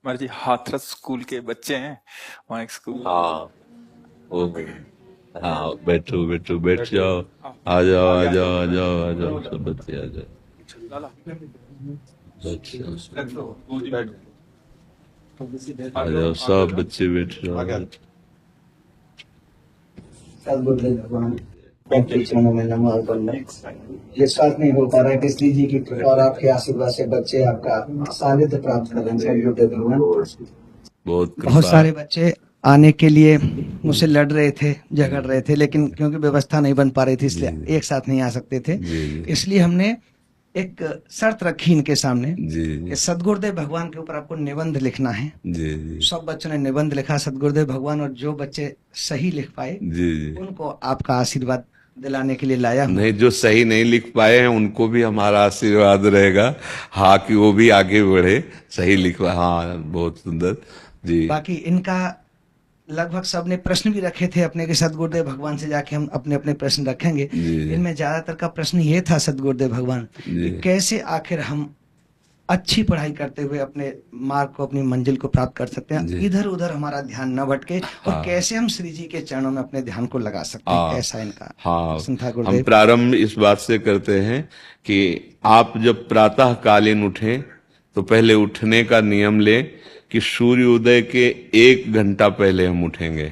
हमारे जी हाथरस स्कूल के बच्चे हैं। वहाँ एक स्कूल। हाँ वो हाँ, बैठो बैठो, बैठ जाओ। आओ, आ जाओ आ आगे आ जाओ। जाओ आ जाओ आ जाओ, सब बच्चे आ जाओ। लाला बैठ जाओ बैठ आ आगे जाओ, हो, आगे हो सब जाओ। बच्चे बैठ जाओ। सदबुद्धि भगवान के चरणों में नमः। ये साथ नहीं हो पा रहा है किसली जी की कृपा और आपके आशीर्वाद से बच्चे आपका सानिध्य प्राप्त कर रहे हैं। सदबुद्धि भगवान। बहुत बहुत कृपा। सारे बच्चे आने के लिए मुझसे लड़ रहे थे, झगड़ रहे थे, लेकिन क्योंकि व्यवस्था नहीं बन पा रही थी इसलिए जी एक साथ नहीं आ सकते थे। जी जी इसलिए हमने एक शर्त रखी इनके सामने जी कि जी सदगुरुदेव भगवान के ऊपर आपको निबंध लिखना है। जी जी सब बच्चों ने निबंध लिखा सदगुरुदेव भगवान, और जो बच्चे सही लिख पाए जी जी। उनको आपका आशीर्वाद दिलाने के लिए लाया हूँ। नहीं, जो सही नहीं लिख पाए हैं उनको भी हमारा आशीर्वाद रहेगा। हाँ, कि वो भी आगे बढ़े, सही लिखवा। हाँ, बहुत सुंदर जी। बाकी इनका लगभग सबने प्रश्न भी रखे थे अपने के सदगुरुदेव भगवान से जाके हम अपने अपने प्रश्न रखेंगे। जी इनमें ज्यादातर का प्रश्न ये था सदगुरुदेव भगवान जी कि कैसे आखिर हम अच्छी पढ़ाई करते हुए अपने मार्ग को, अपनी मंजिल को प्राप्त कर सकते हैं, जी। इधर उधर हमारा ध्यान न भटके, और हाँ कैसे हम श्री जी के चरणों में अपने ध्यान को लगा सकते हैं। हाँ ऐसा इनका हाँ। प्रश्न था हम गुरुदेव। प्रारंभ इस बात से करते हैं कि आप जब प्रातः कालीन उठें तो पहले उठने का नियम लें कि सूर्योदय के 1 घंटा पहले हम उठेंगे।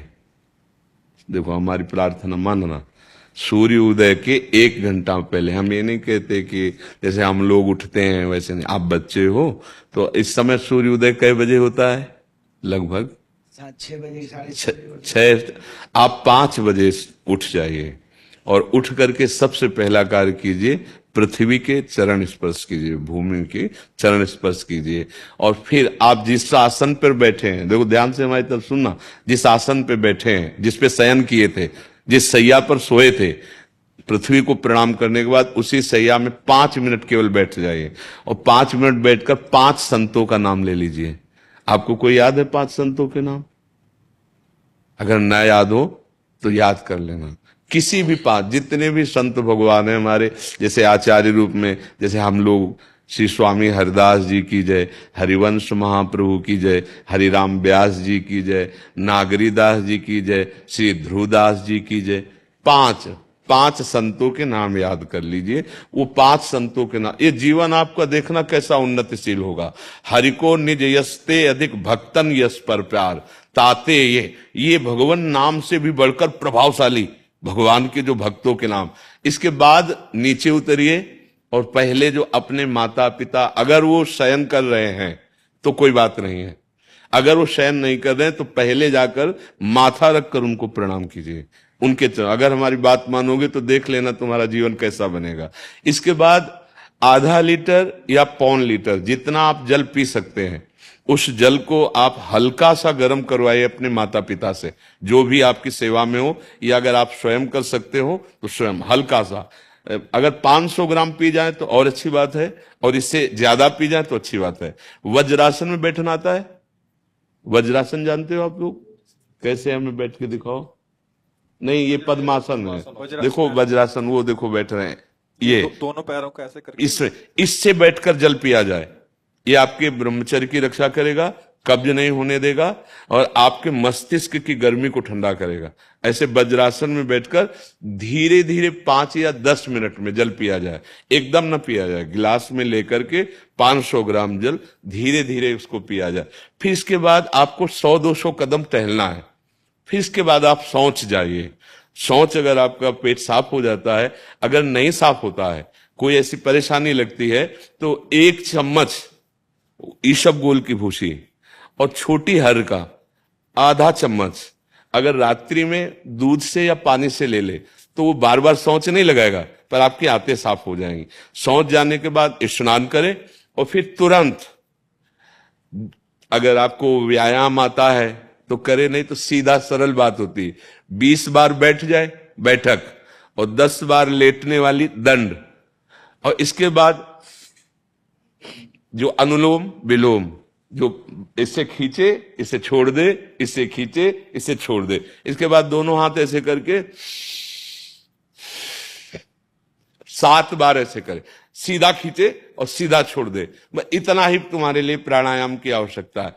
देखो, हमारी प्रार्थना मानना, सूर्य उदय के 1 घंटा पहले। हम ये नहीं कहते कि जैसे हम लोग उठते हैं वैसे नहीं। आप बच्चे हो तो इस समय सूर्य उदय कै बजे होता है? लगभग 6 बजे, साढ़े छ, 6 बजे। छः। आप 5 बजे उठ जाइए और उठ करके सबसे पहला कार्य कीजिए, पृथ्वी के चरण स्पर्श कीजिए, भूमि के चरण स्पर्श कीजिए। और फिर आप जिस आसन पर बैठे हैं, देखो ध्यान से हमारी तरफ सुनना, जिस आसन पे बैठे हैं, जिस पे शयन किए थे, जिस सैया पर सोए थे, पृथ्वी को प्रणाम करने के बाद उसी सैया में 5 मिनट केवल बैठ जाइए। और 5 मिनट बैठकर 5 संतों का नाम ले लीजिए। आपको कोई याद है 5 संतों के नाम? अगर ना याद हो तो याद कर लेना। किसी भी पांच, जितने भी संत भगवान हैं हमारे, जैसे आचार्य रूप में, जैसे हम लोग, श्री स्वामी हरिदास जी की जय, हरिवंश महाप्रभु की जय, हरिराम व्यास जी की जय, नागरीदास जी की जय, श्री ध्रुवदास जी की जय। पांच पांच संतों के नाम याद कर लीजिए। वो 5 संतों के नाम, ये जीवन आपका देखना कैसा उन्नतिशील होगा। हरि को निज यस्ते अधिक भक्तन यस पर प्यार ताते ये भगवान नाम से भी बढ़कर प्रभावशाली भगवान के जो भक्तों के नाम। इसके बाद नीचे उतरिए और पहले जो अपने माता पिता, अगर वो शयन कर रहे हैं तो कोई बात नहीं है, अगर वो शयन नहीं कर रहे हैं तो पहले जाकर माथा रखकर उनको प्रणाम कीजिए, उनके चरण। अगर हमारी बात मानोगे तो देख लेना तुम्हारा जीवन कैसा बनेगा। इसके बाद आधा लीटर या 1.25 लीटर, जितना आप जल पी सकते हैं, उस जल को आप हल्का सा गर्म करवाइए अपने माता पिता से, जो भी आपकी सेवा में हो, या अगर आप स्वयं कर सकते हो तो स्वयं हल्का सा। अगर 500 ग्राम पी जाए तो और अच्छी बात है, और इससे ज्यादा पी जाए तो अच्छी बात है। वज्रासन में बैठना आता है? वज्रासन जानते हो आप लोग? कैसे, हमें बैठ के दिखाओ। नहीं, ये पद्मासन है। वज्रासन देखो है। वज्रासन, वो देखो बैठ रहे हैं ये। दोनों पैरों को ऐसे करके। इससे इससे बैठकर जल पिया जाए, ये आपके ब्रह्मचर्य की रक्षा करेगा, कब्ज नहीं होने देगा, और आपके मस्तिष्क की गर्मी को ठंडा करेगा। ऐसे वज्रासन में बैठकर धीरे धीरे 5 या 10 मिनट में जल पिया जाए। एकदम न पिया जाए, गिलास में लेकर के 500 ग्राम जल धीरे धीरे उसको पिया जाए। फिर इसके बाद आपको 100-200 कदम टहलना है। फिर इसके बाद आप शौच जाइए। शौच, अगर आपका पेट साफ हो जाता है, अगर नहीं साफ होता है, कोई ऐसी परेशानी लगती है, तो 1 चम्मच ईसबगोल की भूसी और छोटी हर का आधा चम्मच अगर रात्रि में दूध से या पानी से ले ले तो वो बार बार शौच नहीं लगाएगा, पर आपकी आंतें साफ हो जाएंगी। शौच जाने के बाद स्नान करें और फिर तुरंत, अगर आपको व्यायाम आता है तो करे, नहीं तो सीधा सरल बात होती है, 20 बार बैठ जाए बैठक, और 10 बार लेटने वाली दंड। और इसके बाद जो अनुलोम विलोम, जो इससे खींचे इसे छोड़ दे, इससे खींचे इसे छोड़ दे। इसके बाद दोनों हाथ ऐसे करके 7 बार ऐसे करे, सीधा खींचे और सीधा छोड़ दे। इतना ही तुम्हारे लिए प्राणायाम की आवश्यकता है।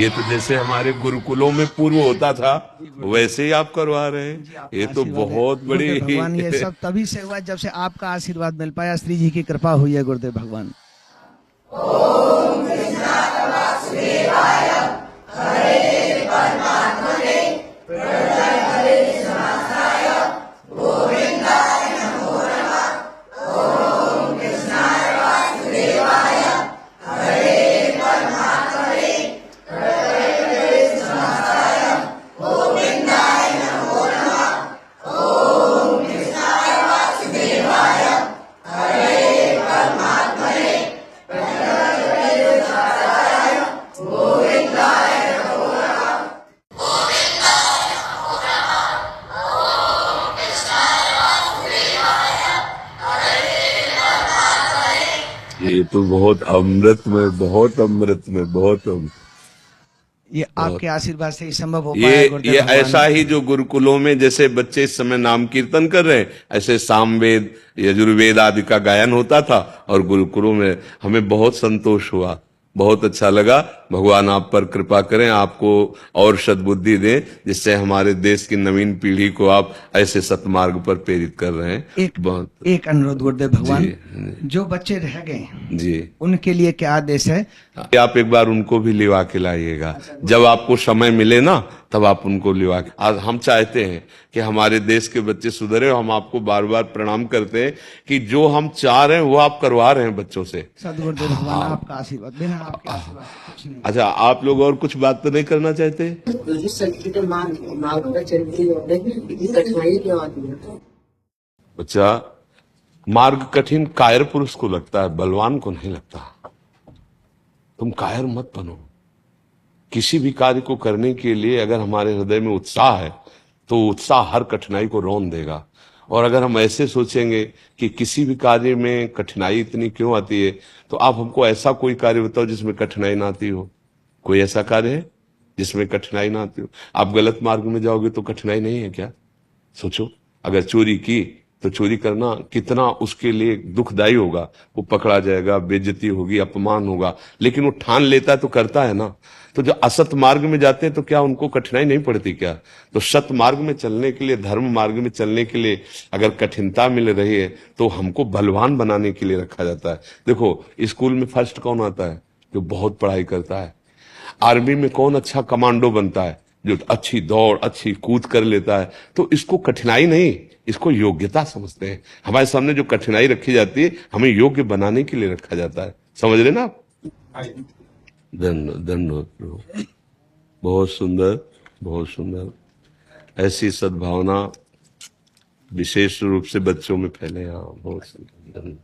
ये तो जैसे हमारे गुरुकुलों में पूर्व होता था वैसे ही आप करवा रहे हैं। ये तो बहुत बड़ी गुरुदेव भगवान, ये सब तभी से हुआ जब से आपका आशीर्वाद मिल पाया, श्री जी की कृपा हुई है गुरुदेव भगवान। ये तो बहुत अमृत में, बहुत अमृत में, बहुत अमृत। ये आपके आशीर्वाद से ही संभव हो पाया गुरुदेव ये भगवान। ऐसा ही जो गुरुकुलों में जैसे बच्चे इस समय नाम कीर्तन कर रहे हैं, ऐसे सामवेद यजुर्वेद आदि का गायन होता था और गुरुकुलों में हमें बहुत संतोष हुआ, बहुत अच्छा लगा। भगवान आप पर कृपा करें, आपको और सद्बुद्धि दें, जिससे हमारे देश की नवीन पीढ़ी को आप ऐसे सतमार्ग पर प्रेरित कर रहे हैं। एक अनुरोध गुरुदेव भगवान, जो बच्चे रह गए जी, उनके लिए क्या आदेश है? आप एक बार उनको भी लिवा के लाइएगा, जब आपको समय मिले ना तब आप उनको लिवा के। आज हम चाहते हैं कि हमारे देश के बच्चे सुधरे, हम आपको बार बार प्रणाम करते हैं कि जो हम चाह रहे हैं वो आप करवा रहे हैं बच्चों से। सदगुरुदेव भगवान आपका आशीर्वाद, बिना आपके आशीर्वाद से कुछ नहीं। अच्छा, आप लोग और कुछ बात तो नहीं करना चाहते? कठिनाई क्यों आती है? बच्चा, मार्ग कठिन कायर पुरुष को लगता है, बलवान को नहीं लगता। तुम कायर मत बनो। किसी भी कार्य को करने के लिए अगर हमारे हृदय में उत्साह है तो उत्साह हर कठिनाई को रौन देगा। और अगर हम ऐसे सोचेंगे कि किसी भी कार्य में कठिनाई इतनी क्यों आती है, तो आप हमको ऐसा कोई कार्य बताओ जिसमें कठिनाई ना आती हो। कोई ऐसा कार्य है जिसमें कठिनाई ना आती हो? आप गलत मार्ग में जाओगे तो कठिनाई नहीं है क्या? सोचो, अगर चोरी की तो चोरी करना कितना उसके लिए दुखदायी होगा। वो पकड़ा जाएगा, बेइज्जती होगी, अपमान होगा, लेकिन वो ठान लेता है तो करता है ना। तो जो असत मार्ग में जाते हैं तो क्या उनको कठिनाई नहीं पड़ती क्या? तो सत मार्ग में चलने के लिए, धर्म मार्ग में चलने के लिए अगर कठिनता मिल रही है तो हमको बलवान बनाने के लिए रखा जाता है। देखो, स्कूल में फर्स्ट कौन आता है? जो बहुत पढ़ाई करता है। आर्मी में कौन अच्छा कमांडो बनता है? जो अच्छी दौड़, अच्छी कूद कर लेता है। तो इसको कठिनाई नहीं, इसको योग्यता समझते हैं। हमारे सामने जो कठिनाई रखी जाती है, हमें योग्य बनाने के लिए रखा जाता है। समझ रहे ना आप? धन्यवाद प्रभु, बहुत सुंदर, बहुत सुंदर। ऐसी सद्भावना विशेष रूप से बच्चों में फैले। हाँ, बहुत सुंदर।